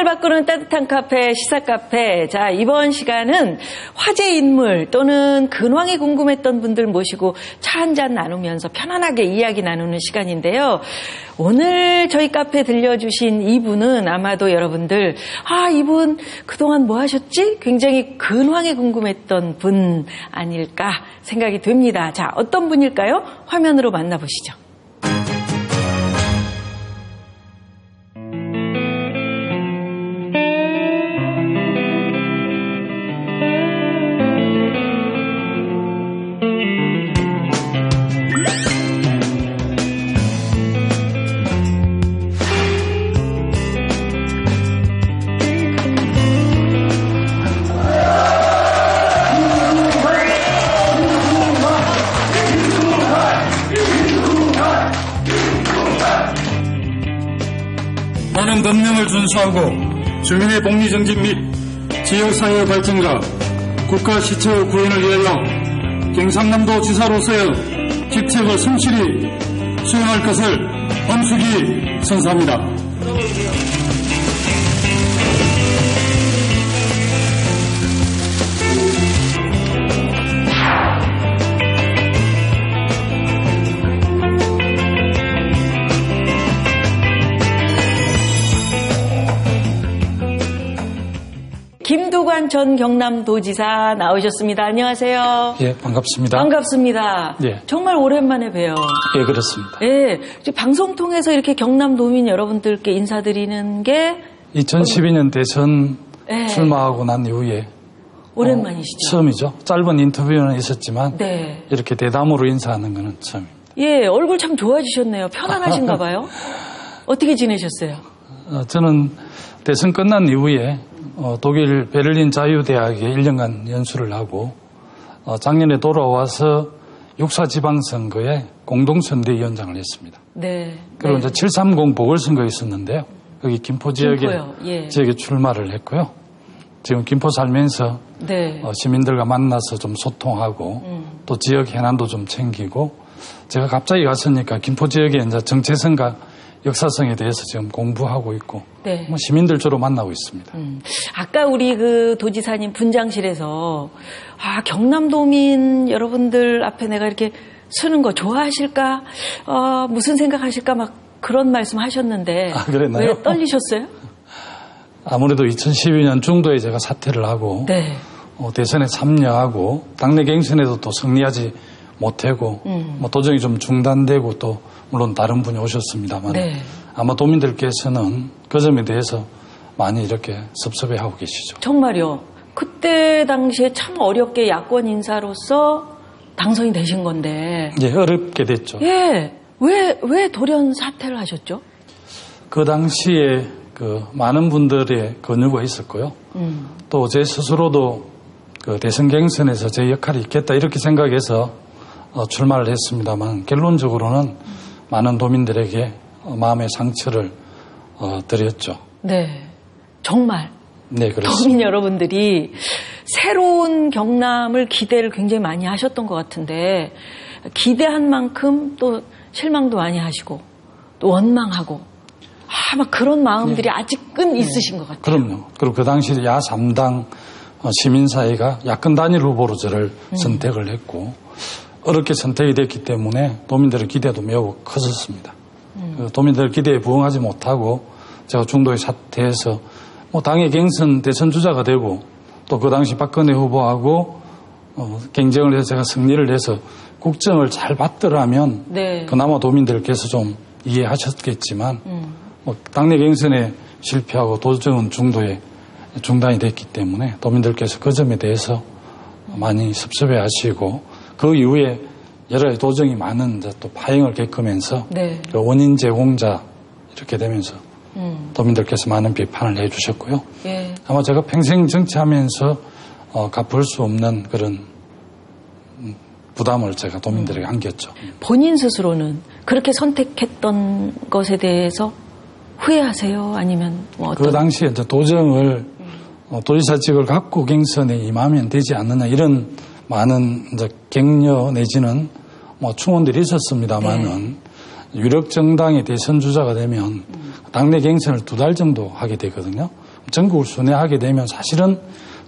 바꾸는 따뜻한 카페, 시사카페. 자, 이번 시간은 화제 인물 또는 근황이 궁금했던 분들 모시고 차 한잔 나누면서 편안하게 이야기 나누는 시간인데요. 오늘 저희 카페에 들려주신 이분은 아마도 여러분들, 이분 그동안 뭐 하셨지? 굉장히 근황이 궁금했던 분 아닐까 생각이 됩니다. 자, 어떤 분일까요? 화면으로 만나보시죠. 많은 법령을 준수하고 주민의 복리 정진 및 지역사회 발전과 국가 시체 구현을 위하여 경상남도 지사로서의 직책을 성실히 수행할 것을 엄숙히 선서합니다. 김두관 전 경남도지사 나오셨습니다. 안녕하세요. 예, 반갑습니다. 반갑습니다. 예. 정말 오랜만에 봬요. 예, 그렇습니다. 예, 방송 통해서 이렇게 경남도민 여러분들께 인사드리는 게 2012년 대선 출마하고 난 이후에 오랜만이시죠? 처음이죠. 짧은 인터뷰는 있었지만 네. 이렇게 대담으로 인사하는 것은 처음입니다. 예, 얼굴 참 좋아지셨네요. 편안하신가 봐요. 어떻게 지내셨어요? 저는 대선 끝난 이후에 독일 베를린 자유대학에 1년간 연수를 하고 작년에 돌아와서 육사지방선거에 공동선대위원장을 했습니다. 네. 그리고 이제 730 보궐선거에 있었는데요. 여기 김포 지역에 예. 지역에 출마를 했고요. 지금 김포 살면서 네. 시민들과 만나서 좀 소통하고 또 지역 현안도 좀 챙기고 제가 갑자기 갔으니까 김포 지역의 이제 정체성과 역사성에 대해서 지금 공부하고 있고 네. 시민들 주로 만나고 있습니다. 아까 우리 그 도지사님 분장실에서 경남도민 여러분들 앞에 내가 이렇게 서는 거 좋아하실까? 무슨 생각하실까? 막 그런 말씀 하셨는데 그랬나요? 왜 떨리셨어요? 아무래도 2012년 중도에 제가 사퇴를 하고 네. 대선에 참여하고 당내 경선에도 또 승리하지 못하고 도정이 좀 중단되고 또 물론 다른 분이 오셨습니다만 네. 아마 도민들께서는 그 점에 대해서 많이 이렇게 섭섭해하고 계시죠. 정말요. 그때 당시에 참 어렵게 야권 인사로서 당선이 되신 건데. 예, 어렵게 됐죠. 예. 왜 돌연 사퇴를 하셨죠? 그 당시에 많은 분들의 권유가 있었고요. 또 제 스스로도 대선 경선에서 제 역할이 있겠다 이렇게 생각해서 출마를 했습니다만 결론적으로는 많은 도민들에게 마음의 상처를 드렸죠. 네, 정말. 네, 그렇습니다. 도민 여러분들이 새로운 경남을 기대를 굉장히 많이 하셨던 것 같은데 기대한 만큼 또 실망도 많이 하시고 또 원망하고 막 그런 마음들이 아직은 있으신 것 같아요. 그럼요. 그리고 그 당시 야 3당 시민사회가 야권 단일 후보로 저를 선택을 했고 어렵게 선택이 됐기 때문에 도민들의 기대도 매우 컸었습니다. 도민들 기대에 부응하지 못하고 제가 중도에 사퇴해서 당의 경선 대선 주자가 되고 또 그 당시 박근혜 후보하고 경쟁을 해서 제가 승리를 해서 국정을 잘 받더라면 네. 그나마 도민들께서 좀 이해하셨겠지만 당내 경선에 실패하고 도정은 중도에 중단이 됐기 때문에 도민들께서 그 점에 대해서 많이 섭섭해하시고 그 이후에 여러 도정이 많은 또 파행을 겪으면서 네. 원인 제공자 이렇게 되면서 도민들께서 많은 비판을 해주셨고요. 예. 아마 제가 평생 정치하면서 갚을 수 없는 그런 부담을 제가 도민들에게 안겼죠. 본인 스스로는 그렇게 선택했던 것에 대해서 후회하세요? 아니면 그 당시에 이제 도정을 도지사직을 갖고 경선에 임하면 되지 않느냐 이런 많은 이제 격려 내지는 충원들이 있었습니다만은 유력 정당의 대선 주자가 되면 당내 경선을 2달 정도 하게 되거든요. 전국을 순회하게 되면 사실은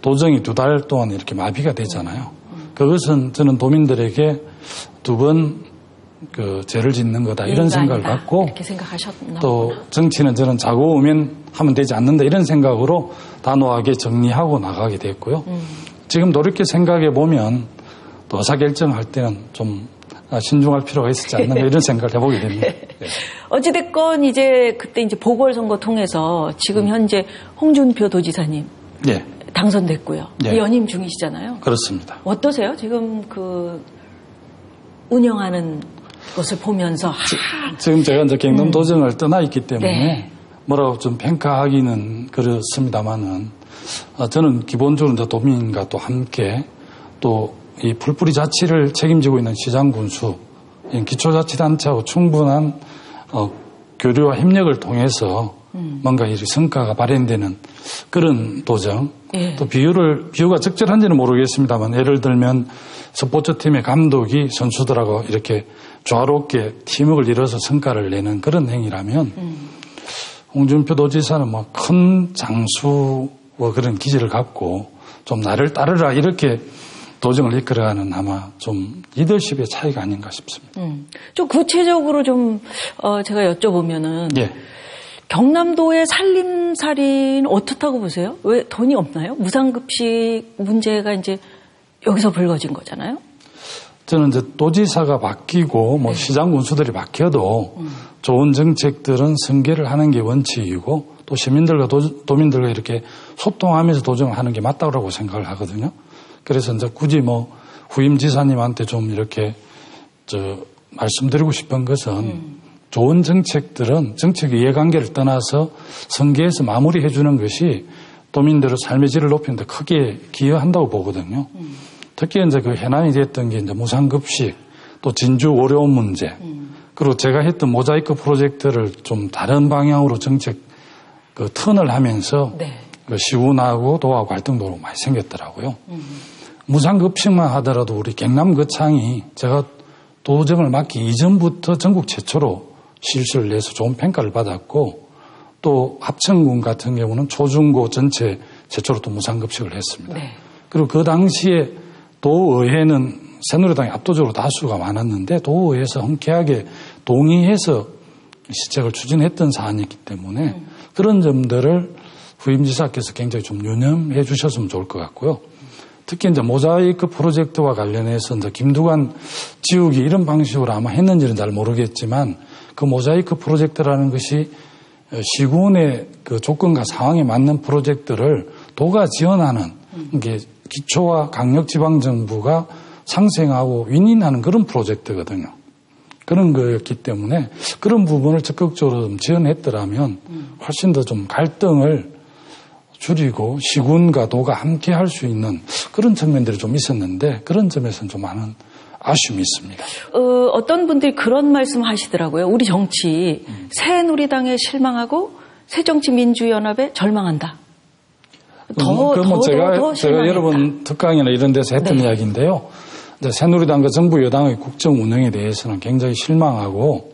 도정이 2달 동안 이렇게 마비가 되잖아요. 그것은 저는 도민들에게 2번 죄를 짓는 거다 이런 생각을 갖고 이렇게 생각하셨나 또 정치는 저는 자고 오면 하면 되지 않는다 이런 생각으로 단호하게 정리하고 나가게 됐고요. 지금 돌이켜 생각해 보면 또 의사결정할 때는 좀 신중할 필요가 있었지 않는가 이런 생각을 해보게 됩니다. 네. 어찌됐건 이제 그때 이제 보궐선거 통해서 지금 현재 홍준표 도지사님 네. 당선됐고요. 네. 연임 중이시잖아요. 그렇습니다. 어떠세요? 지금 운영하는 것을 보면서 지금 제가 이제 경남 도정을 떠나 있기 때문에 네. 뭐라고 좀 평가하기는 그렇습니다만은 저는 기본적으로 이제 도민과 또 함께 또 이 풀뿌리 자치를 책임지고 있는 시장 군수, 기초자치단체하고 충분한 교류와 협력을 통해서 뭔가 이 성과가 발현되는 그런 도정. 예. 또 비유가 적절한지는 모르겠습니다만 예를 들면 스포츠팀의 감독이 선수들하고 이렇게 조화롭게 팀워크를 이뤄서 성과를 내는 그런 행위라면 홍준표 도지사는 뭐 큰 장수와 그런 기질을 갖고 좀 나를 따르라 이렇게 도정을 이끌어가는 아마 좀 리더십의 차이가 아닌가 싶습니다. 좀 구체적으로 좀 제가 여쭤보면은 예. 경남도의 살림살이는 어떻다고 보세요? 왜 돈이 없나요? 무상급식 문제가 이제 여기서 불거진 거잖아요. 저는 이제 도지사가 바뀌고 뭐 시장 군수들이 바뀌어도 좋은 정책들은 승계를 하는 게 원칙이고 또 시민들과 도민들과 이렇게 소통하면서 도정을 하는 게 맞다고 생각을 하거든요. 그래서 이제 굳이 뭐 후임 지사님한테 좀 이렇게 말씀드리고 싶은 것은 좋은 정책들은 정책 이해관계를 떠나서 선계에서 마무리해 주는 것이 도민들의 삶의 질을 높이는 데 크게 기여한다고 보거든요. 특히 이제 그 해남이 됐던 게 이제 무상급식, 또 진주 어려운 문제, 그리고 제가 했던 모자이크 프로젝트를 좀 다른 방향으로 정책 턴을 하면서 네. 시군하고 도하고 갈등도 많이 생겼더라고요. 무상급식만 하더라도 우리 경남거창이 제가 도정을 맡기 이전부터 전국 최초로 실수를 내서 좋은 평가를 받았고 또 합천군 같은 경우는 초중고 전체 최초로 또 무상급식을 했습니다. 네. 그리고 그 당시에 도의회는 새누리당이 압도적으로 다수가 많았는데 도의회에서 흔쾌하게 동의해서 시책을 추진했던 사안이기 때문에 그런 점들을 후임지사께서 굉장히 좀 유념해 주셨으면 좋을 것 같고요. 특히 이제 모자이크 프로젝트와 관련해서 이제 김두관 지우기 이런 방식으로 아마 했는지는 잘 모르겠지만 그 모자이크 프로젝트라는 것이 시군의 그 조건과 상황에 맞는 프로젝트를 도가 지원하는 게 기초와 강력지방정부가 상생하고 윈윈하는 그런 프로젝트거든요. 그런 거였기 때문에 그런 부분을 적극적으로 좀 지원했더라면 훨씬 더 좀 갈등을 줄이고 시군과 도가 함께 할 수 있는 그런 측면들이 좀 있었는데 그런 점에서는 좀 많은 아쉬움이 있습니다. 어떤 분들이 그런 말씀 하시더라고요. 우리 정치 새누리당에 실망하고 새정치민주연합에 절망한다. 제가 여러 번 특강이나 이런 데서 했던 네. 이야기인데요. 새누리당과 정부 여당의 국정 운영에 대해서는 굉장히 실망하고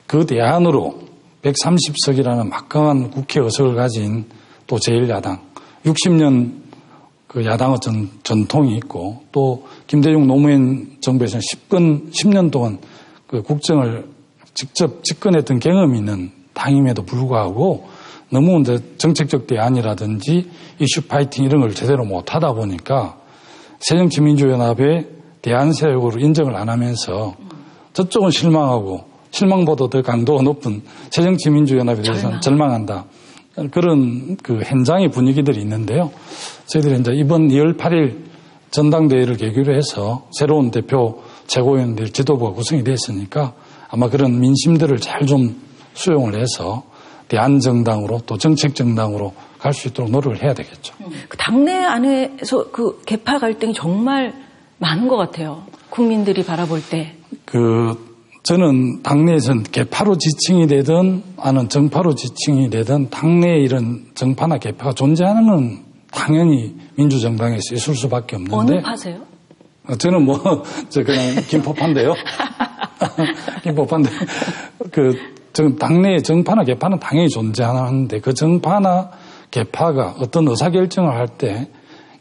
그 대안으로 130석이라는 막강한 국회 의석을 가진 또 제1야당 60년 그 야당의 전통이 있고 또 김대중 노무현 정부에서는 10년 동안 그 국정을 직접 집권했던 경험이 있는 당임에도 불구하고 너무 이제 정책적 대안이라든지 이슈 파이팅 이런 걸 제대로 못 하다 보니까 새정치민주연합의 대안 세력으로 인정을 안 하면서 저쪽은 실망하고 실망보다 더 강도가 높은 새정치민주연합에 대해서는 절망한다. 그런 그 현장의 분위기들이 있는데요. 저희들이 이제 이번 2월 8일 전당대회를 계기로 해서 새로운 대표 최고위원들 지도부가 구성이 됐으니까 아마 그런 민심들을 잘 좀 수용을 해서 대안정당으로 또 정책정당으로 갈 수 있도록 노력을 해야 되겠죠. 그 당내 안에서 그 계파 갈등이 정말 많은 것 같아요. 국민들이 바라볼 때. 저는 당내에서는 계파로 지칭이 되든 아는 정파로 지칭이 되든 당내에 이런 정파나 계파가 존재하는 건 당연히 민주정당에서 있을 수밖에 없는데. 어느 파세요? 저는 그냥 김포파인데요. 김포파인데, 당내의 정파나 계파는 당연히 존재하는데 그 정파나 계파가 어떤 의사결정을 할 때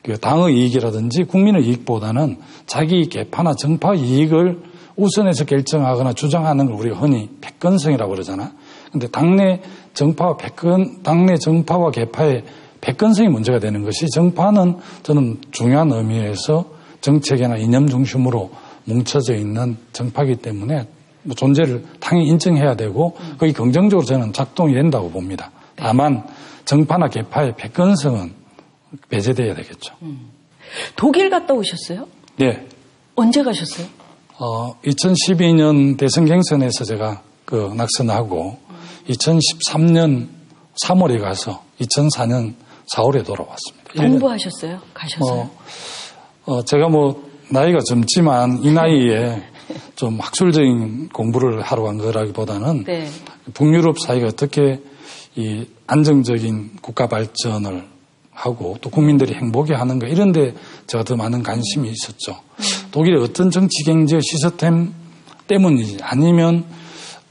그 당의 이익이라든지 국민의 이익보다는 자기 계파나 정파 이익을 우선해서 결정하거나 주장하는 걸 우리가 흔히 패권성이라고 그러잖아. 근데 당내 정파와 계파의 패권성이 문제가 되는 것이, 정파는 저는 중요한 의미에서 정책이나 이념 중심으로 뭉쳐져 있는 정파이기 때문에 뭐 존재를 당연히 인정해야 되고 거기 긍정적으로 저는 작동이 된다고 봅니다. 다만 정파나 계파의 패권성은 배제돼야 되겠죠. 독일 갔다 오셨어요? 네. 언제 가셨어요? 2012년 대선 경선에서 제가 그 낙선하고 2013년 3월에 가서 2004년 4월에 돌아왔습니다. 공부하셨어요? 가셔서? 제가 뭐 나이가 젊지만 이 나이에 좀 학술적인 공부를 하러 간 거라기보다는 네. 북유럽 사회가 어떻게 이 안정적인 국가 발전을 하고 또 국민들이 행복해 하는가, 이런 데 제가 더 많은 관심이 있었죠. 독일의 어떤 정치 경제 시스템 때문이지, 아니면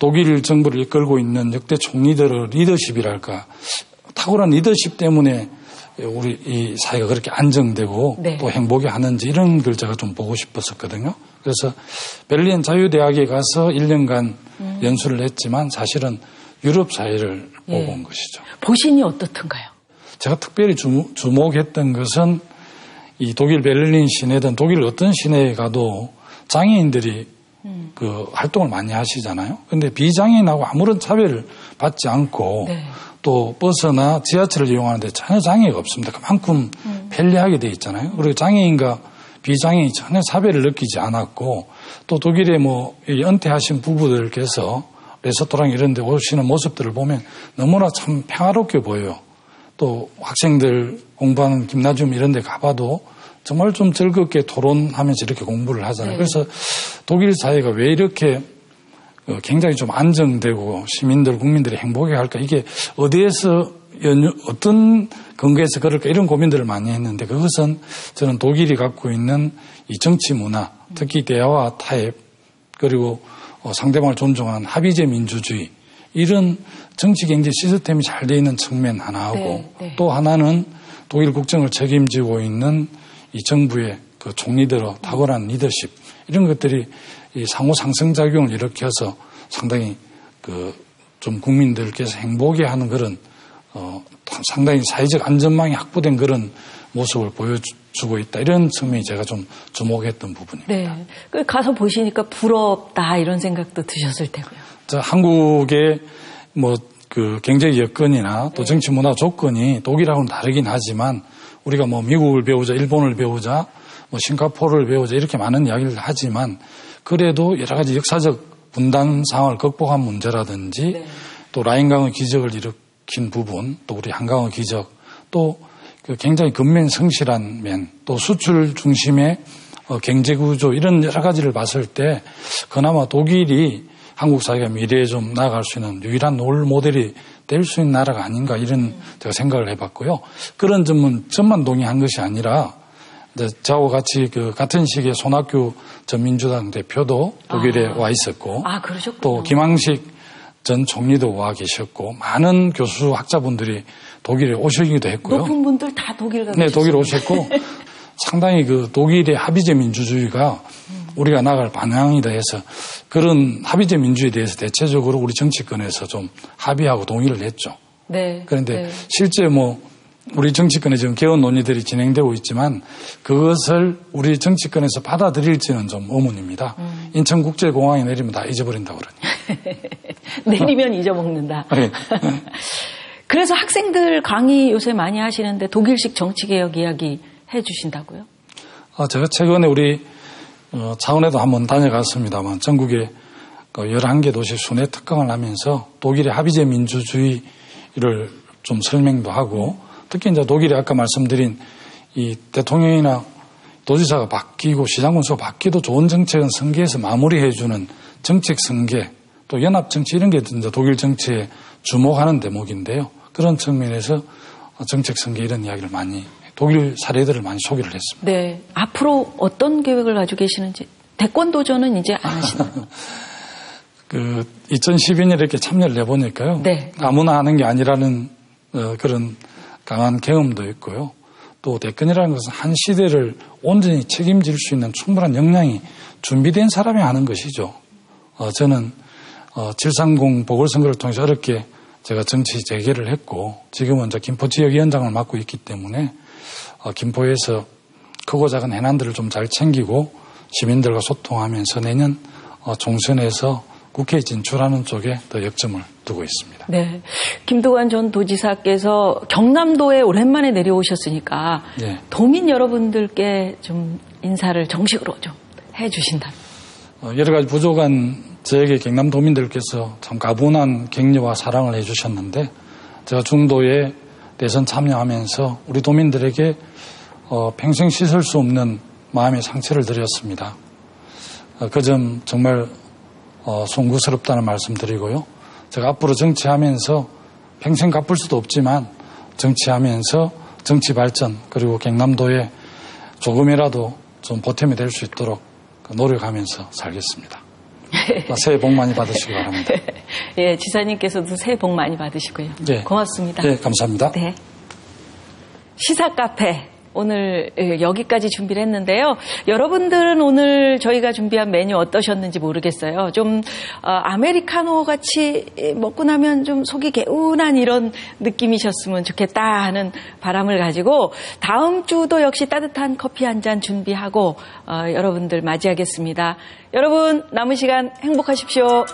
독일 정부를 이끌고 있는 역대 총리들의 리더십이랄까, 탁월한 리더십 때문에 우리 이 사회가 그렇게 안정되고 네. 또 행복해 하는지, 이런 걸 제가 좀 보고 싶었었거든요. 그래서 베를린 자유대학에 가서 1년간 연수를 했지만 사실은 유럽 사회를 보고 온 것이죠. 보시니 어떻던가요? 제가 특별히 주목했던 것은 이 독일 베를린 시내든 독일 어떤 시내에 가도 장애인들이 그 활동을 많이 하시잖아요. 그런데 비장애인하고 아무런 차별을 받지 않고 네. 또 버스나 지하철을 이용하는데 전혀 장애가 없습니다. 그만큼 편리하게 돼 있잖아요. 그리고 장애인과 비장애인이 전혀 차별을 느끼지 않았고, 또 독일의 뭐 은퇴하신 부부들께서 레스토랑 이런 데 오시는 모습들을 보면 너무나 참 평화롭게 보여요. 또 학생들 공부하는 김나지움 이런 데 가봐도 정말 좀 즐겁게 토론하면서 이렇게 공부를 하잖아요. 네. 그래서 독일 사회가 왜 이렇게 굉장히 좀 안정되고 시민들, 국민들이 행복해 할까, 이게 어디에서 어떤 근거에서 그럴까, 이런 고민들을 많이 했는데, 그것은 저는 독일이 갖고 있는 이 정치 문화, 특히 대화와 타협, 그리고 상대방을 존중하는 합의제 민주주의, 이런 정치 경제 시스템이 잘 되어 있는 측면 하나하고 네, 네. 또 하나는 독일 국정을 책임지고 있는 이 정부의 그 총리들의 탁월한 리더십, 이런 것들이 이 상호 상승작용을 일으켜서 상당히 그 좀 국민들께서 행복해 하는 그런 상당히 사회적 안전망이 확보된 그런 모습을 보여주고 있다, 이런 측면이 제가 좀 주목했던 부분입니다. 네. 가서 보시니까 부럽다, 이런 생각도 드셨을 테고요. 한국의 뭐 그 경제 여건이나 또 정치 문화 조건이 독일하고는 다르긴 하지만, 우리가 뭐 미국을 배우자, 일본을 배우자, 뭐 싱가포르를 배우자, 이렇게 많은 이야기를 하지만, 그래도 여러 가지 역사적 분단 상황을 극복한 문제라든지 네. 또 라인강의 기적을 일으킨 부분, 또 우리 한강의 기적, 또 그 굉장히 근면 성실한 면, 또 수출 중심의 경제 구조, 이런 여러 가지를 봤을 때 그나마 독일이 한국 사회가 미래에 좀 나아갈 수 있는 유일한 롤 모델이 될 수 있는 나라가 아닌가, 이런 제가 생각을 해봤고요. 그런 점은 저만 동의한 것이 아니라, 저하고 같이 그 같은 시기에 손학규 전 민주당 대표도 독일에 와 있었고, 그러셨군요. 또 김황식 전 총리도 와 계셨고, 많은 교수 학자분들이 독일에 오시기도 했고요. 높은 분들 다 독일 가셨어요. 네, 독일 오셨고 상당히 그 독일의 합의제 민주주의가 우리가 나갈 방향이다 해서, 그런 합의제 민주주의에 대해서 대체적으로 우리 정치권에서 좀 합의하고 동의를 했죠. 네. 그런데 네. 실제 뭐 우리 정치권에 지금 개헌 논의들이 진행되고 있지만 그것을 우리 정치권에서 받아들일지는 좀 의문입니다. 인천국제공항에 내리면 다 잊어버린다고 그러니. 내리면 잊어먹는다. 네. 그래서 학생들 강의 요새 많이 하시는데 독일식 정치개혁 이야기 해주신다고요? 제가 최근에 우리 차원에도 한번 다녀갔습니다만, 전국의 11개 도시 순회 특강을 하면서 독일의 합의제 민주주의를 좀 설명도 하고, 특히 이제 독일이 아까 말씀드린 이 대통령이나 도지사가 바뀌고 시장군수가 바뀌도 좋은 정책은 선거에서 마무리해주는 정책 선거, 또 연합 정치, 이런 게 이제 독일 정치에 주목하는 대목인데요. 그런 측면에서 정책 선거 이런 이야기를 많이, 독일 사례들을 많이 소개를 했습니다. 네. 앞으로 어떤 계획을 가지고 계시는지. 대권 도전은 이제 안 하시나요? 2012년에 이렇게 참여를 해보니까요. 네. 아무나 하는 게 아니라는 그런 강한 경험도 있고요. 또 대권이라는 것은 한 시대를 온전히 책임질 수 있는 충분한 역량이 준비된 사람이 하는 것이죠. 저는 730 보궐선거를 통해서 어렵게 제가 정치 재개를 했고 지금은 이제 김포 지역위원장을 맡고 있기 때문에 김포에서 크고 작은 해난들을 좀 잘 챙기고 시민들과 소통하면서 내년 총선에서 국회에 진출하는 쪽에 더 역점을 두고 있습니다. 네, 김두관 전 도지사께서 경남도에 오랜만에 내려오셨으니까 네. 도민 여러분들께 좀 인사를 정식으로 좀 해주신다. 여러 가지 부족한 저에게 경남도민들께서 참 가분한 격려와 사랑을 해주셨는데 제가 중도에 대선 참여하면서 우리 도민들에게 평생 씻을 수 없는 마음의 상처를 드렸습니다. 그 점 정말 송구스럽다는 말씀 드리고요. 제가 앞으로 정치하면서 평생 갚을 수도 없지만 정치하면서 정치 발전 그리고 경남도에 조금이라도 좀 보탬이 될 수 있도록 노력하면서 살겠습니다. 새해 복 많이 받으시기 바랍니다. 예, 지사님께서도 새해 복 많이 받으시고요. 네. 고맙습니다. 네, 감사합니다. 네. 시사 카페. 오늘 여기까지 준비를 했는데요. 여러분들은 오늘 저희가 준비한 메뉴 어떠셨는지 모르겠어요. 좀 아메리카노 같이 먹고 나면 좀 속이 개운한 이런 느낌이셨으면 좋겠다 하는 바람을 가지고 다음 주도 역시 따뜻한 커피 한 잔 준비하고 여러분들 맞이하겠습니다. 여러분 남은 시간 행복하십시오.